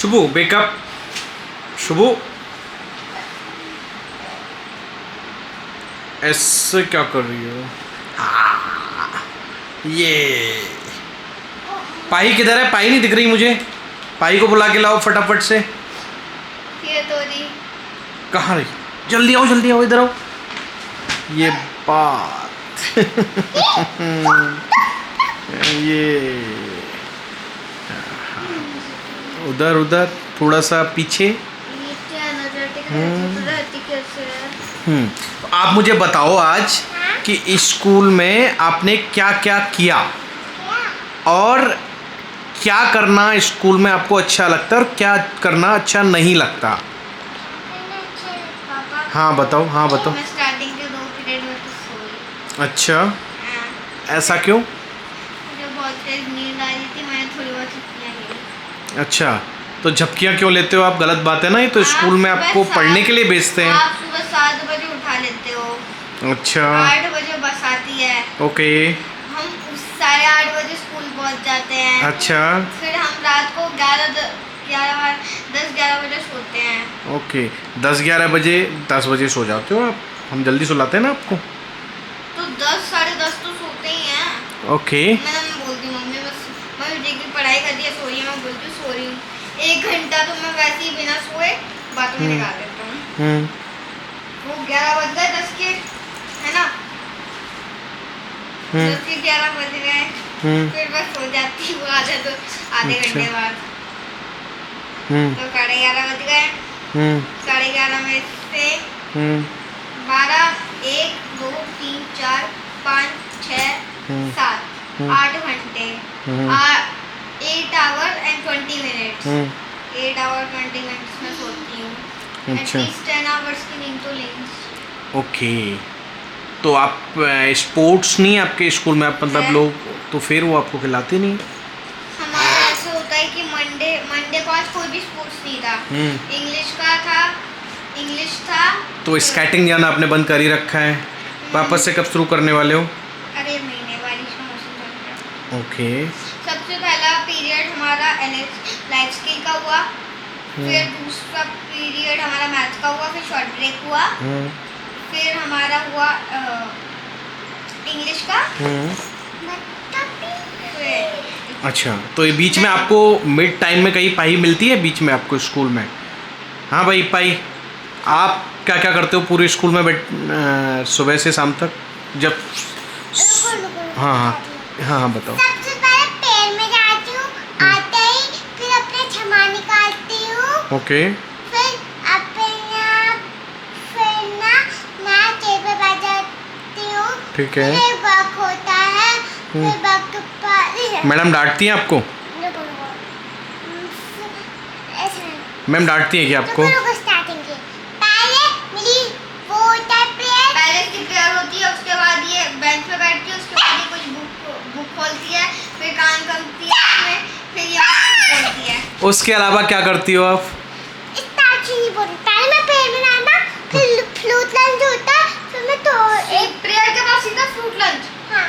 Shubhu wake up. Shubhu ऐसे क्या कर रही हो? हाँ, ये पाई किधर है? पाई नहीं दिख रही मुझे। पाई को बुला के लाओ फटाफट से। ये तो दी कहाँ रही? जल्दी आओ इधर आओ। ये बात ये उधर थोड़ा सा पीछे। तो आप मुझे बताओ आज कि स्कूल में आपने क्या क्या किया और क्या करना स्कूल में आपको अच्छा लगता है और क्या करना अच्छा नहीं लगता। हाँ बताओ। मैं स्टार्टिंग के 2 पीरियड में तो सोई। अच्छा, हाँ, ऐसा क्यों? मुझे बहुत तेज नींद आ रही थी, मैंने थोड़ी बहुत छुट्टियाँ ली। अच्छा, तो झपकियाँ क्यों लेते हो आप? गलत बात है ना, ये तो स्कूल में आपको पढ़ने के लिए भेजते हैं। आप सुबह 7 बजे उठा लेते हो। अच्छा 8 बजे बस आती है। ओके। हम 8:30 बजे स्कूल पहुंच जाते हैं। अच्छा फिर हम रात को 10-11 बजे सोते हैं। ओके, 10-11 बजे 10 बजे सो जाते हो आप? हम जल्दी सुलाते हैं ना आपको। तो 10-10:30 तो सोते ही हैं। ओके। मैं बोलती हूँ मम्मी बस मम्मी जी पढ़ाई कर दिया, सो रही है। मैं बोलती हूँ सो रही हूँ। 1 घंटा तो मैं वैसे ही बिना सोए बातों में निकाल देता हूँ। वो 11 बज गए 10 के, है ना? 10 के 11 बज गए। फिर मैं सो जाती हूँ आधे घंटे बाद। तो 11:30 बज गए। 11:30 में से 12, 1, 2, 3, 4, 5, 6, 7, 8 घंटे। 8 hours and 20 minutes। 8 hours 20 minutes में सोती हूँ। अच्छा। एटलीस्ट 10 hours की नींद तो लेंगी। ओके, तो आप स्पोर्ट्स नहीं है आपके स्कूल में? आप मतलब है। लोग तो फिर वो आपको खिलाते नहीं? हमारा ऐसे होता है कि मंडे को आज कोई भी स्पोर्ट्स नहीं था। इंग्लिश था। तो स्केटिंग जाना आपने बंद कर ही रखा है। वापस से कब शुरू करने वाले हो? अरे महीने बारिश का मौसम चल रहा है। ओके। सबसे पहला पीरियड हमारा लाइफ स्किल का हुआ। फिर दूसरा पीरियड हमारा मैथ का हुआ। फिर शॉर्ट ब्रेक हुआ। फिर हमारा हुआ इंग्लिश का। अच्छा, तो ये बीच में आपको मिड टाइम में कहीं पाई मिलती है बीच में आपको स्कूल में? हाँ भाई पाई, आप क्या क्या करते हो पूरे स्कूल में सुबह से शाम तक जब? हाँ बताओ। सबसे पहले पेड़ में जाती हूँ। आते ही फिर अपने क्षमा निकालती हूँ। ओके। फिर मैं चेयर पे बैठ जाती हूँ। ठीक है। फिर वक्त होता है। फिर वक्त पर मैडम डांटती हैं आपको? मैम डांटती हैं क्या आपको? पहले इसकी प्रेयर होती है, उसके बाद ये बेंच पे बैठती है, उसके बाद ये कुछ बुक खोलती है, फिर कान करती है उसमें, फिर ये बोलती है। उसके अलावा क्या करती हो आप? पहले मैं पेड़ में जाना, फिर फ्रूट लंच होता है, फिर मैं तो एक प्रेयर के बाद सीधा फ्रूट लंच। हाँ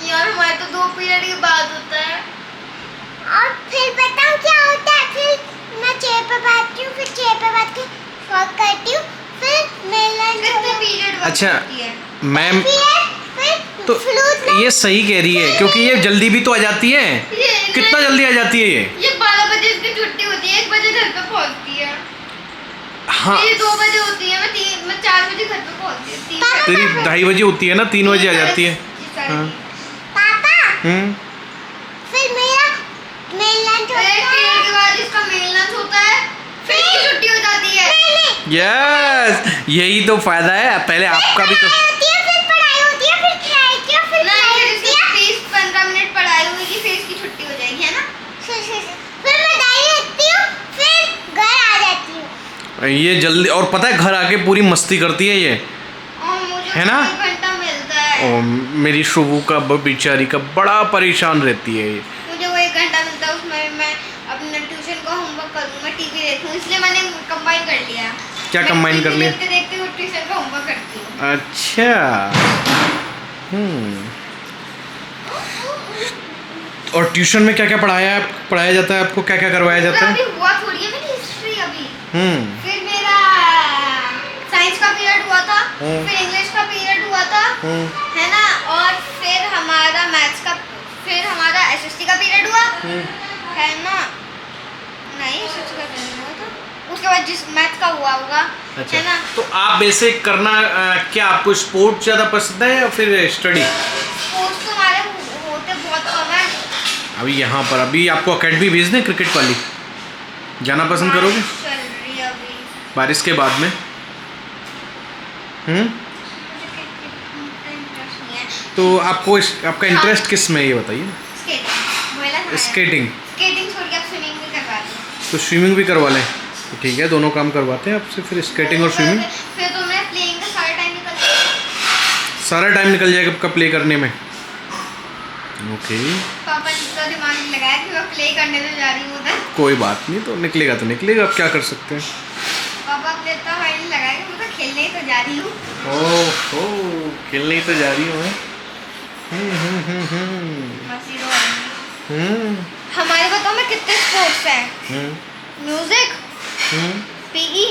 यार, हमारे तो 2 पीरियड के बाद होता है। और फिर बताऊं क्या होता है? फिर मैं चेयर पे बैठती हूँ, फिर चेयर पे बैठ के वर्क करती हूँ, फिर मेरा पीरियड। अच्छा मैम, तो ये सही कह रही है क्योंकि ये जल्दी भी तो आ जाती है। कितना जल्दी आ जाती है ये 12 बजे इसकी छुट्टी होती है, 1 बजे घर पे पहुंचती है। हाँ, ये 2 बजे होती है, मैं 4 बजे घर पे पहुंचती हूँ। तेरी 2:30 बजे होती है ना, 3 बजे आ जाती है। हाँ। पापा फिर मेरा मेल लंच होता है, के बाद इसका मेल लंच होता है, फिर इसकी छुट्टी हो जाती है। यस, यही तो फायदा है। पहले आपका भी तो फिर पढ़ाई होती है, फिर ट्राई किया, फिर पढ़ाई होती है, 15 मिनट पढ़ाई होगी, फिर इसकी छुट्टी हो जाएगी, है ना? फिर मैं डायरी लिखती हूँ, फिर घर आ जाती हूँ। ये जल्दी, और पता है घर आके पूरी मस्ती करती है ये, है ना? घंटा मिलता है। ओ, मेरी शुभू का बेचारी का बड़ा परेशान रहती है ये। मुझे वो 1 घंटा मिलता है, उसमें मैं अपना ट्यूशन का होमवर्क करूँगा, टीवी देखूँ, इसलिए मैंने कंबाइन कर लिया। क्या कंबाइन कर लिया? देखते हुए ट्यूशन का होमवर्क करती हूँ। अच्छा। और ट्यूशन में क्या क्या पढ़ाया जाता है आपको? क्या क्या करवाया जाता है? अभी हुआ फिर मेरा साइंस का पीरियड हुआ था, फिर इंग्लिश का पीरियड हुआ था, है ना, और फिर हमारा मैथ्स का, फिर हमारा एसएसटी का पीरियड हुआ, है ना, नहीं एसएसटी का पीरियड हुआ था, उसके बाद जिस मैथ का हुआ होगा। अच्छा, है ना। तो आप वैसे करना क्या आपको स्पोर्ट ज़्यादा पसंद है या फिर स्टडी? स्पोर्ट्स तो हमारे होते बहुत कम है। अभी यहाँ पर अभी आपको अकेडमी भेज दें क्रिकेट वाली, जाना पसंद करोगे बारिश चल रही है अभी। बारिश के बाद में? मुझे क्रिकेट इंटरेस्ट नहीं है। तो आपका इंटरेस्ट किस में है ये बताइए? स्केटिंग। स्केटिंग छोड़ के आप स्विमिंग भी करवा दो। तो स्विमिंग भी करवा लें तो ठीक है, दोनों काम करवाते हैं आपसे, फिर स्केटिंग और स्विमिंग। फिर तो मैं प्लेइंग का सारा टाइम निकल सारा टाइम निकल जाएगा आपका प्ले करने में। ओके, पापा ने तो दिमाग नहीं लगाया कि मैं प्ले करने तो जा रही हूँ उधर। कोई बात नहीं, तो निकलेगा तो निकलेगा, अब क्या कर सकते हैं। पापा प्ले तो भाई नहीं लगाया कि मैं तो खेलने ही तो जा रही हूँ। ओह खेलने ही तो जा रही हूँ। मस्ती तो करेंगे। हमारे बताओ में कितने स्पोर्ट्स हैं? म्यूजिक, पीई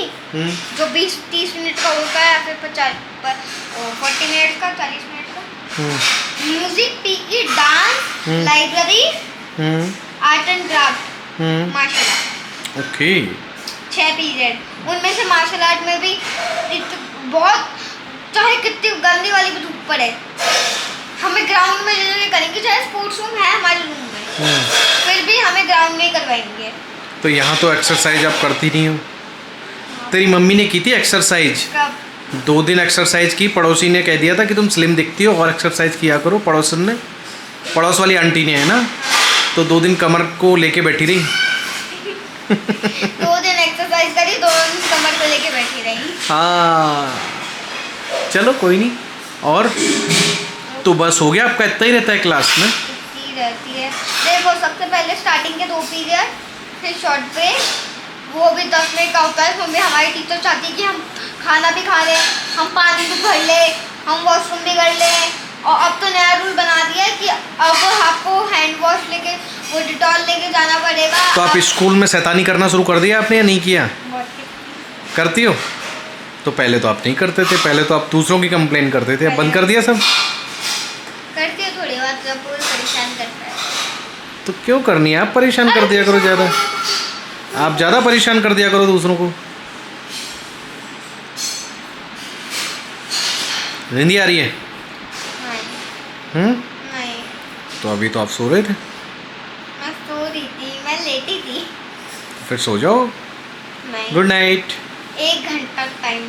जो 20-30 मिनट का होता है, फिर 40 मिनट का, 40 मिनट का। Music, PE, dance, library, art and craft, martial art. Okay, 6 period. उनमें से मार्शल आर्ट में भी बहुत, चाहे कितनी गंदी वाली भी धूप पड़े, हमें ग्राउंड में करेंगे, चाहे स्पोर्ट्स रूम है हमारे रूम में, फिर भी हमें ग्राउंड में ही करवाएंगे। तो यहाँ तो एक्सरसाइज आप करती नहीं हो। तेरी मम्मी ने की थी एक्सरसाइज, कब? 2 दिन एक्सरसाइज की, पड़ोसी ने कह दिया था कि तुम स्लिम दिखती हो और एक्सरसाइज किया करो, पड़ोसन ने, पड़ोस वाली आंटी ने, है ना, तो 2 दिन कमर को लेके बैठी रही। 2 दिन एक्सरसाइज करी, 2 दिन कमर को लेके बैठी रही। हाँ चलो कोई नहीं। और तो बस हो गया आपका, इतना ही रहता है क्लास में? इतनी रहती है। देखो सबसे पहले स्टार्टिंग के 2 पीरियड, फिर शॉर्ट ब्रेक, वो भी 10 मिनट का होता है। मम्मी हमारी टीचर चाहती है कि हम खाना भी खा लें, हम पानी भी भर लें, हम वॉशरूम भी कर लें। और अब तो नया रूल बना दिया है कि अब आपको हैंड वॉश लेके, वो डिटॉल लेके जाना पड़ेगा। तो आप स्कूल में शैतानी करना शुरू कर दिया आपने या नहीं किया? करती हो? तो पहले तो आप नहीं करते थे, पहले तो आप दूसरों की कंप्लेन करते थे, अब बंद कर दिया सब? करती हो थोड़ी बात, जब पूरी परेशान करता है। तो क्यों करनी है, आप परेशान कर दिया करो ज़्यादा, आप ज़्यादा परेशान कर दिया करो दूसरों को। नींद आ रही है? नहीं, तो अभी तो आप सो रहे थे। मैं सो रही थी, मैं लेटी थी। फिर सो जाओ। नहीं, गुड नाइट। 1 घंटा टाइम